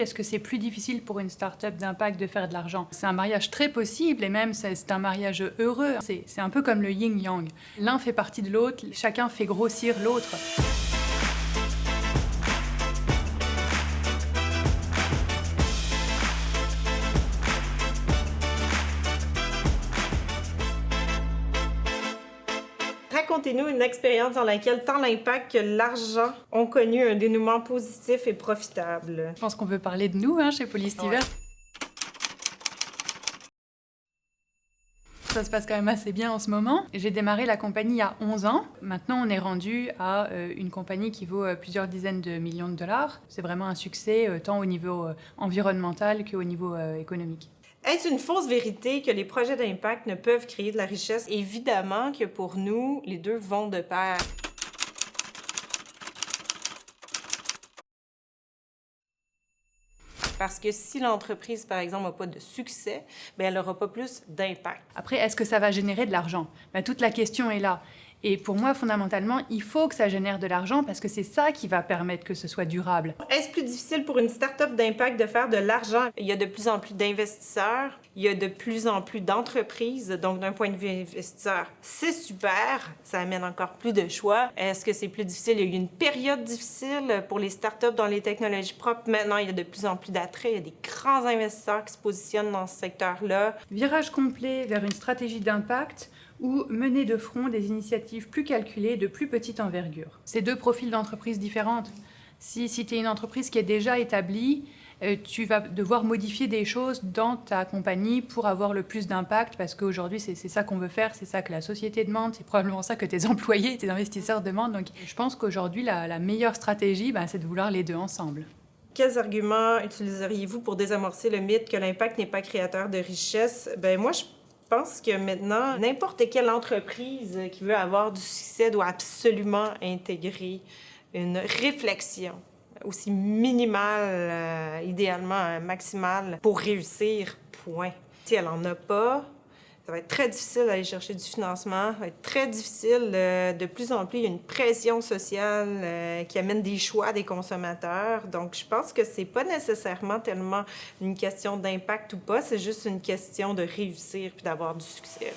Est-ce que c'est plus difficile pour une start-up d'impact de faire de l'argent? C'est un mariage très possible et même c'est un mariage heureux. C'est un peu comme le yin-yang. L'un fait partie de l'autre, chacun fait grossir l'autre. Racontez-nous une expérience dans laquelle tant l'impact que l'argent ont connu un dénouement positif et profitable. Je pense qu'on peut parler de nous chez Polystiver. Ouais. Ça se passe quand même assez bien en ce moment. J'ai démarré la compagnie il y a 11 ans. Maintenant, on est rendu à une compagnie qui vaut plusieurs dizaines de millions de dollars. C'est vraiment un succès tant au niveau environnemental qu'au niveau économique. Est-ce une fausse vérité que les projets d'impact ne peuvent créer de la richesse? Évidemment que pour nous, les deux vont de pair. Parce que si l'entreprise, par exemple, n'a pas de succès, bien, elle n'aura pas plus d'impact. Après, est-ce que ça va générer de l'argent? Toute la question est là. Et pour moi, fondamentalement, il faut que ça génère de l'argent parce que c'est ça qui va permettre que ce soit durable. Est-ce plus difficile pour une start-up d'impact de faire de l'argent? Il y a de plus en plus d'investisseurs, il y a de plus en plus d'entreprises. Donc, d'un point de vue investisseur, c'est super, ça amène encore plus de choix. Est-ce que c'est plus difficile? Il y a eu une période difficile pour les start-up dans les technologies propres. Maintenant, il y a de plus en plus d'attrait. Il y a des grands investisseurs qui se positionnent dans ce secteur-là. Virage complet vers une stratégie d'impact ou mener de front des initiatives plus calculées de plus petite envergure. C'est deux profils d'entreprises différentes. Si tu es une entreprise qui est déjà établie, tu vas devoir modifier des choses dans ta compagnie pour avoir le plus d'impact parce qu'aujourd'hui, c'est ça qu'on veut faire, c'est ça que la société demande, c'est probablement ça que tes employés, tes investisseurs demandent. Donc, je pense qu'aujourd'hui, la meilleure stratégie, c'est de vouloir les deux ensemble. Quels arguments utiliseriez-vous pour désamorcer le mythe que l'impact n'est pas créateur de richesse? Moi, je pense que maintenant, n'importe quelle entreprise qui veut avoir du succès doit absolument intégrer une réflexion aussi minimale, idéalement maximale, pour réussir, point. Si elle n'en a pas, ça va être très difficile d'aller chercher du financement, ça va être très difficile. De plus en plus, il y a une pression sociale qui amène des choix des consommateurs. Donc, je pense que c'est pas nécessairement tellement une question d'impact ou pas, c'est juste une question de réussir puis d'avoir du succès.